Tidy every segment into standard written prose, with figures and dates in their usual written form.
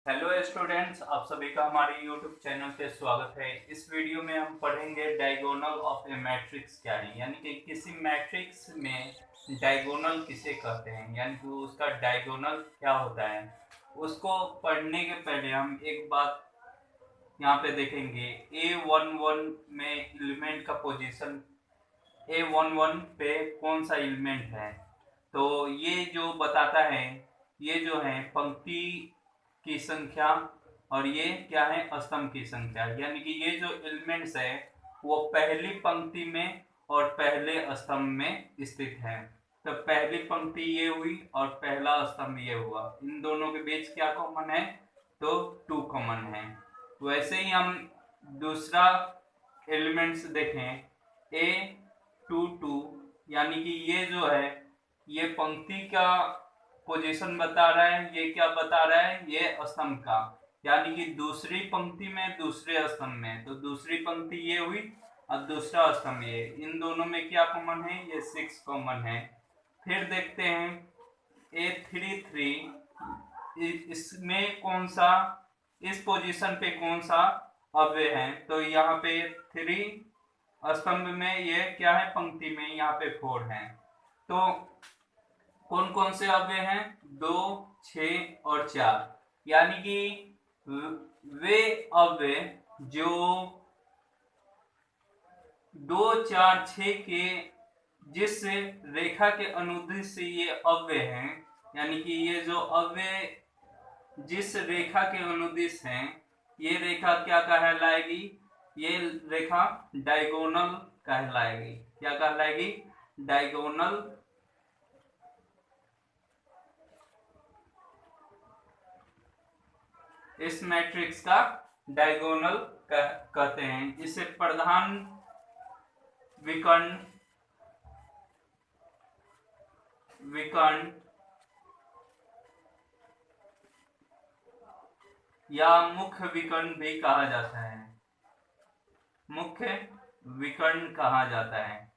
Hello students, आप सभी का हमारे यूट्यूब चैनल पे स्वागत है। इस वीडियो में हम पढ़ेंगे डायगोनल ऑफ ए मैट्रिक्स क्या है, यानी कि किसी मैट्रिक्स में डायगोनल किसे कहते हैं, यानी कि उसका डायगोनल क्या होता है। उसको पढ़ने के पहले हम एक बात यहाँ पे देखेंगे। A11 में एलिमेंट का पोजीशन A11 पे कौन सा एलिमेंट है, तो ये जो बताता है, ये जो है पंक्ति की संख्या और ये क्या है, स्तंभ की संख्या। यानी कि ये जो एलिमेंट्स है वो पहली पंक्ति में और पहले स्तंभ में स्थित है। तो पहली पंक्ति ये हुई और पहला स्तंभ ये हुआ, इन दोनों के बीच क्या कॉमन है, तो 2 कॉमन है। वैसे ही हम दूसरा एलिमेंट्स देखें, A22, यानी कि ये जो है ये पंक्ति का पोजीशन बता रहा है, ये क्या बता रहा है, ये स्तंभ का, यानी कि दूसरी पंक्ति में दूसरे स्तंभ में। तो दूसरी पंक्ति ये हुई और दूसरा स्तंभ ये, इन दोनों में क्या कॉमन है, ये 6 कॉमन है। फिर देखते हैं A33, इसमें कौन सा, इस पोजीशन पे कौन सा अव्यय है, तो यहाँ पे 3, स्तंभ में ये क्या है, पंक्ति में यहाँ पे 4 है। तो कौन कौन से अव्यय हैं, 2, 6 और 4, यानी कि वे अव्यय जो 2, 4, 6 के जिस रेखा के अनुदिश से ये अव्यय हैं, यानी कि ये जो अव्यय जिस रेखा के अनुदिश हैं, ये रेखा क्या कहलाएगी, ये रेखा डायगोनल कहलाएगी। क्या कहलाएगी, डायगोनल। इस मैट्रिक्स का डायगोनल कहते हैं। इसे प्रधान विकर्ण या मुख्य विकर्ण भी कहा जाता है। मुख्य विकर्ण कहा जाता है,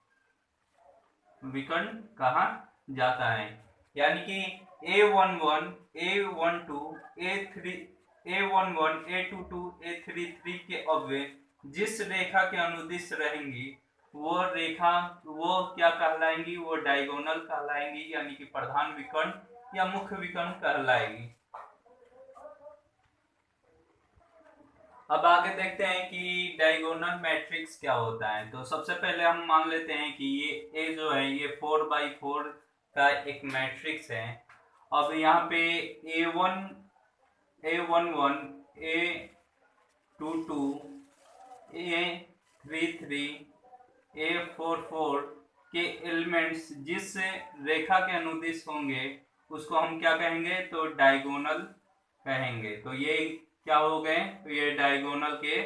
विकर्ण कहा जाता है। यानी कि A11, A12, A11, A22, A33 के अव्यय जिस रेखा के अनुदिश रहेंगी वो रेखा वो क्या कहलाएंगी, वो डायगोनल कहलाएंगी, यानी कि प्रधान विकर्ण या मुख्य विकर्ण कहलाएगी। अब आगे देखते हैं कि डायगोनल मैट्रिक्स क्या होता है। तो सबसे पहले हम मान लेते हैं कि ये A जो है ये 4x4 का एक मैट्रिक्स है। अब यहाँ पे A1, A11, A22, A33, A44 के एलिमेंट्स जिस रेखा के अनुदिश होंगे उसको हम क्या कहेंगे, तो डायगोनल कहेंगे। तो ये क्या हो गए, तो ये डायगोनल के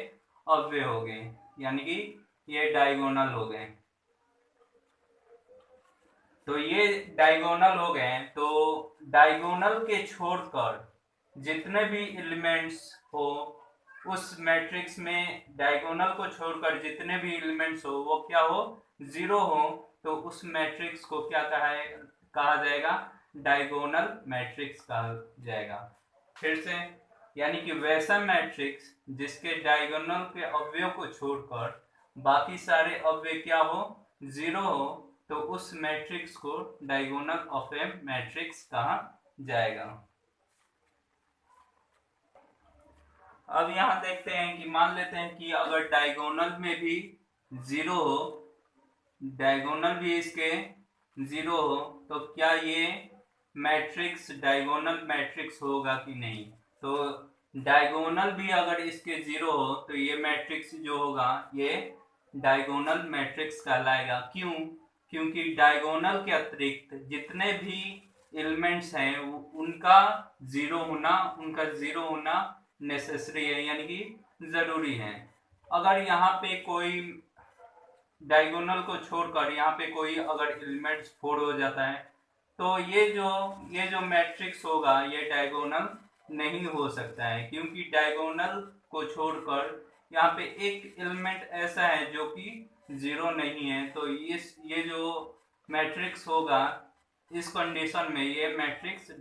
अव्यय हो गए, यानी कि ये डायगोनल हो गए। तो ये डायगोनल हो गए। तो डायगोनल के छोड़कर जितने भी एलिमेंट्स हो उस मैट्रिक्स में, डायगोनल को छोड़कर जितने भी एलिमेंट्स हो वो क्या हो, 0 हो, तो उस मैट्रिक्स को क्या कहा जाएगा, डायगोनल मैट्रिक्स कहा जाएगा। फिर से, यानी कि वैसा मैट्रिक्स जिसके डायगोनल के अवयव को छोड़कर बाकी सारे अवयव क्या हो, 0 हो, तो उस मैट्रिक्स को डायगोनल ऑफ ए मैट्रिक्स कहा जाएगा। अब यहां देखते हैं कि मान लेते हैं कि अगर डायगोनल में भी 0 हो, डायगोनल भी इसके 0 हो, तो क्या ये मैट्रिक्स डायगोनल मैट्रिक्स होगा कि नहीं। तो डायगोनल भी अगर इसके 0 हो तो ये मैट्रिक्स जो होगा ये डायगोनल मैट्रिक्स कहलाएगा। क्यों, क्योंकि डायगोनल के अतिरिक्त जितने भी एलिमेंट्स हैं उनका 0 होना नेसेसरी है, यानी कि जरूरी है। अगर यहाँ पे कोई डायगोनल को छोड़कर यहाँ पे कोई अगर एलिमेंट्स 4 हो जाता है तो ये जो मैट्रिक्स होगा ये डायगोनल नहीं हो सकता है, क्योंकि डायगोनल को छोड़कर यहाँ पे एक एलिमेंट ऐसा है जो कि 0 नहीं है। तो ये जो मैट्रिक्स होगा इस कंडीशन में ये मैट्रिक्स